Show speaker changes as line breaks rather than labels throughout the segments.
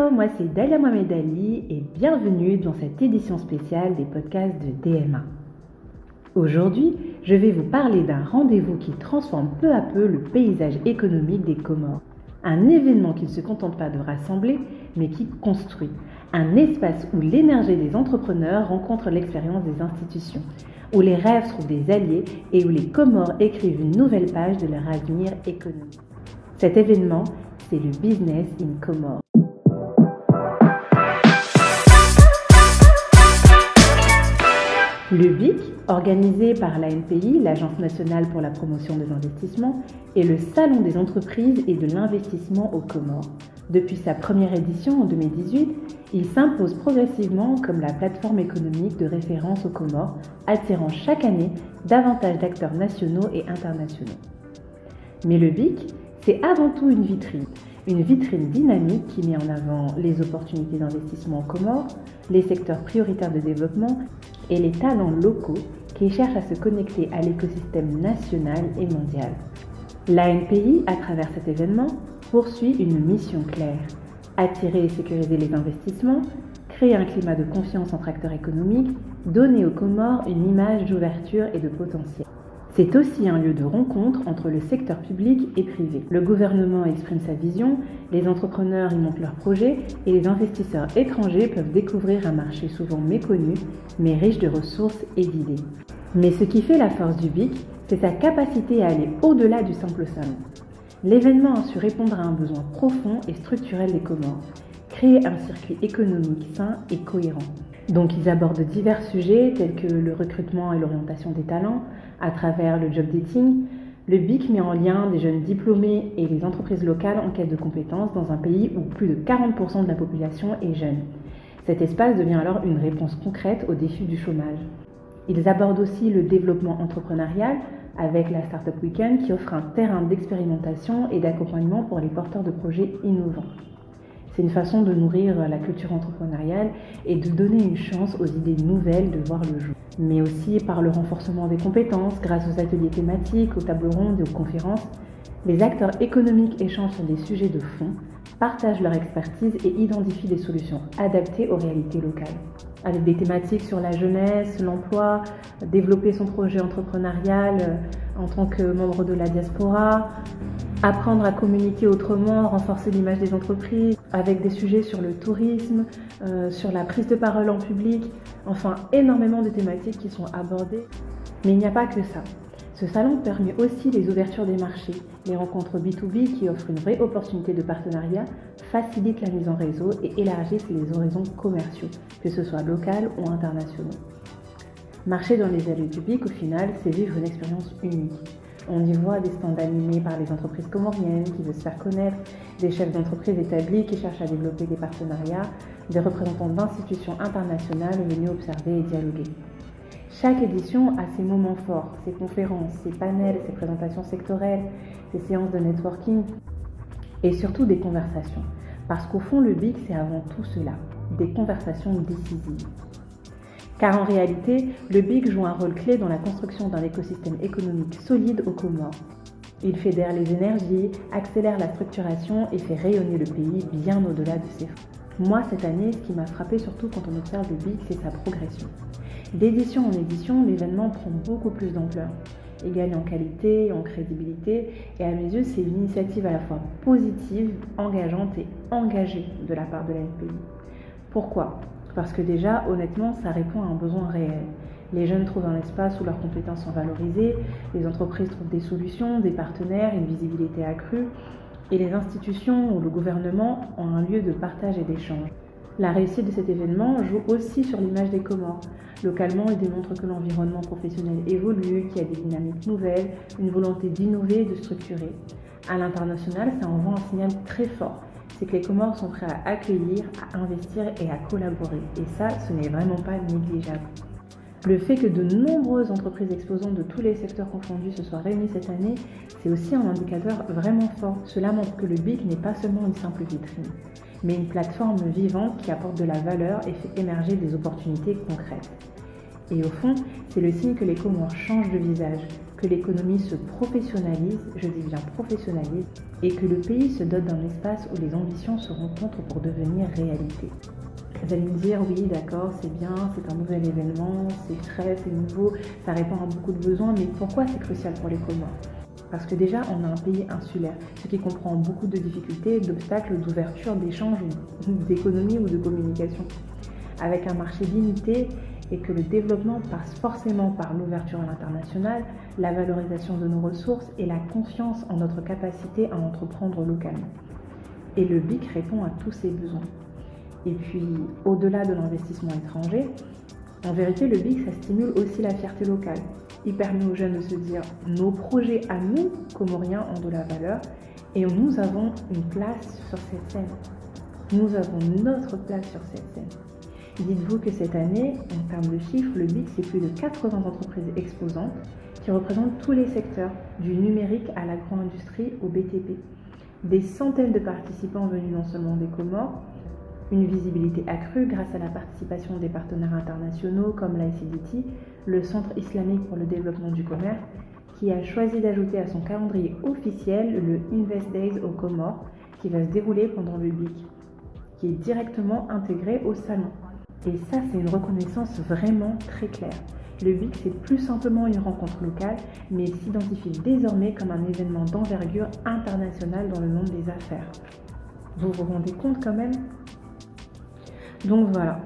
Hello, moi c'est Dalia Mohamed Ali et bienvenue dans cette édition spéciale des podcasts de DMA. Aujourd'hui, je vais vous parler d'un rendez-vous qui transforme peu à peu le paysage économique des Comores. Un événement qui ne se contente pas de rassembler, mais qui construit. Un espace où l'énergie des entrepreneurs rencontre l'expérience des institutions, où les rêves trouvent des alliés et où les Comores écrivent une nouvelle page de leur avenir économique. Cet événement, c'est le Business in Comores. Le BIC, organisé par l'ANPI, l'Agence nationale pour la promotion des investissements, est le salon des entreprises et de l'investissement aux Comores. Depuis sa première édition en 2018, il s'impose progressivement comme la plateforme économique de référence aux Comores, attirant chaque année davantage d'acteurs nationaux et internationaux. Mais le BIC, c'est avant tout une vitrine dynamique qui met en avant les opportunités d'investissement aux Comores, les secteurs prioritaires de développement et les talents locaux qui cherchent à se connecter à l'écosystème national et mondial. L'ANPI, à travers cet événement, poursuit une mission claire: attirer et sécuriser les investissements, créer un climat de confiance entre acteurs économiques, donner aux Comores une image d'ouverture et de potentiel. C'est aussi un lieu de rencontre entre le secteur public et privé. Le gouvernement exprime sa vision, les entrepreneurs y montent leurs projets et les investisseurs étrangers peuvent découvrir un marché souvent méconnu, mais riche de ressources et d'idées. Mais ce qui fait la force du BIC, c'est sa capacité à aller au-delà du simple salon. L'événement a su répondre à un besoin profond et structurel des Comores, créer un circuit économique sain et cohérent. Donc ils abordent divers sujets tels que le recrutement et l'orientation des talents à travers le job dating. Le BIC met en lien des jeunes diplômés et les entreprises locales en quête de compétences dans un pays où plus de 40% de la population est jeune. Cet espace devient alors une réponse concrète aux défis du chômage. Ils abordent aussi le développement entrepreneurial avec la Startup Weekend qui offre un terrain d'expérimentation et d'accompagnement pour les porteurs de projets innovants. C'est une façon de nourrir la culture entrepreneuriale et de donner une chance aux idées nouvelles de voir le jour. Mais aussi par le renforcement des compétences, grâce aux ateliers thématiques, aux tables rondes et aux conférences, les acteurs économiques échangent sur des sujets de fond, partagent leur expertise et identifient des solutions adaptées aux réalités locales. Avec des thématiques sur la jeunesse, l'emploi, développer son projet entrepreneurial en tant que membre de la diaspora, apprendre à communiquer autrement, renforcer l'image des entreprises, avec des sujets sur le tourisme, sur la prise de parole en public, enfin énormément de thématiques qui sont abordées. Mais il n'y a pas que ça. Ce salon permet aussi les ouvertures des marchés. Les rencontres B2B qui offrent une vraie opportunité de partenariat facilitent la mise en réseau et élargissent les horizons commerciaux, que ce soit local ou internationaux. Marcher dans les allées du BIC, au final, c'est vivre une expérience unique. On y voit des stands animés par les entreprises comoriennes qui veulent se faire connaître, des chefs d'entreprise établis qui cherchent à développer des partenariats, des représentants d'institutions internationales venus observer et dialoguer. Chaque édition a ses moments forts, ses conférences, ses panels, ses présentations sectorielles, ses séances de networking et surtout des conversations. Parce qu'au fond, le BIC, c'est avant tout cela, des conversations décisives. Car en réalité, le BIC joue un rôle clé dans la construction d'un écosystème économique solide aux Comores. Il fédère les énergies, accélère la structuration et fait rayonner le pays bien au-delà de ses fonds. Moi, cette année, ce qui m'a frappé surtout quand on observe le BIC, c'est sa progression. D'édition en édition, l'événement prend beaucoup plus d'ampleur. Il gagne en qualité et en crédibilité, et à mes yeux, c'est une initiative à la fois positive, engageante et engagée de la part de l'ANPI. Pourquoi ? Parce que déjà, honnêtement, ça répond à un besoin réel. Les jeunes trouvent un espace où leurs compétences sont valorisées, les entreprises trouvent des solutions, des partenaires, une visibilité accrue, et les institutions ou le gouvernement ont un lieu de partage et d'échange. La réussite de cet événement joue aussi sur l'image des Comores. Localement, il démontre que l'environnement professionnel évolue, qu'il y a des dynamiques nouvelles, une volonté d'innover et de structurer. À l'international, ça envoie un signal très fort. C'est que les Comores sont prêts à accueillir, à investir et à collaborer. Et ça, ce n'est vraiment pas négligeable. Le fait que de nombreuses entreprises exposantes de tous les secteurs confondus se soient réunies cette année, c'est aussi un indicateur vraiment fort. Cela montre que le BIC n'est pas seulement une simple vitrine, mais une plateforme vivante qui apporte de la valeur et fait émerger des opportunités concrètes. Et au fond, c'est le signe que les Comores changent de visage, que l'économie se professionnalise, je dis bien professionnalise, et que le pays se dote d'un espace où les ambitions se rencontrent pour devenir réalité. Vous allez me dire, oui, d'accord, c'est bien, c'est un nouvel événement, c'est frais, c'est nouveau, ça répond à beaucoup de besoins, mais pourquoi c'est crucial pour les Comores ? Parce que déjà, on a un pays insulaire, ce qui comprend beaucoup de difficultés, d'obstacles, d'ouverture, d'échanges, d'économie ou de communication. Avec un marché limité et que le développement passe forcément par l'ouverture à l'international, la valorisation de nos ressources et la confiance en notre capacité à entreprendre localement. Et le BIC répond à tous ces besoins. Et puis, au-delà de l'investissement étranger, en vérité, le BIC, ça stimule aussi la fierté locale. Il permet aux jeunes de se dire « nos projets à nous, Comoriens, ont de la valeur et nous avons une place sur cette scène. Nous avons notre place sur cette scène. » Dites-vous que cette année, en termes de chiffres, le BIC, c'est plus de 80 entreprises exposantes qui représentent tous les secteurs, du numérique à l'agro-industrie au BTP. Des centaines de participants venus non seulement des Comores, une visibilité accrue grâce à la participation des partenaires internationaux comme l'ICDT, le Centre islamique pour le développement du commerce, qui a choisi d'ajouter à son calendrier officiel le Invest Days aux Comores, qui va se dérouler pendant le BIC, qui est directement intégré au salon. Et ça, c'est une reconnaissance vraiment très claire. Le BIC, c'est plus simplement une rencontre locale, mais il s'identifie désormais comme un événement d'envergure internationale dans le monde des affaires. Vous vous rendez compte quand même ? Donc voilà,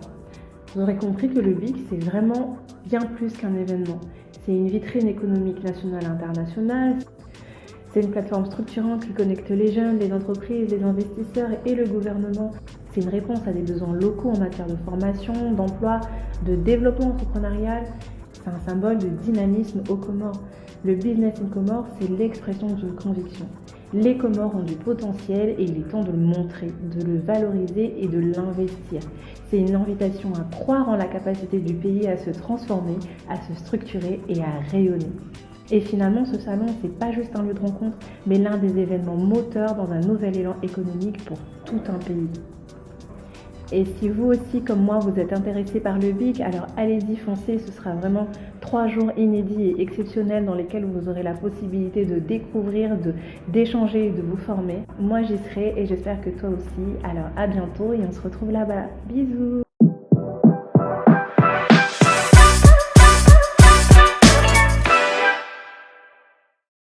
vous aurez compris que le BIC, c'est vraiment bien plus qu'un événement. C'est une vitrine économique nationale et internationale. C'est une plateforme structurante qui connecte les jeunes, les entreprises, les investisseurs et le gouvernement. C'est une réponse à des besoins locaux en matière de formation, d'emploi, de développement entrepreneurial. C'est un symbole de dynamisme aux Comores. Le Business in Comores, c'est l'expression d'une conviction. Les Comores ont du potentiel et il est temps de le montrer, de le valoriser et de l'investir. C'est une invitation à croire en la capacité du pays à se transformer, à se structurer et à rayonner. Et finalement, ce salon, c'est pas juste un lieu de rencontre, mais l'un des événements moteurs dans un nouvel élan économique pour tout un pays. Et si vous aussi, comme moi, vous êtes intéressé par le BIC, alors allez-y, foncez, ce sera vraiment 3 jours inédits et exceptionnels dans lesquels vous aurez la possibilité de découvrir, d'échanger et de vous former. Moi, j'y serai et j'espère que toi aussi. Alors à bientôt et on se retrouve là-bas. Bisous!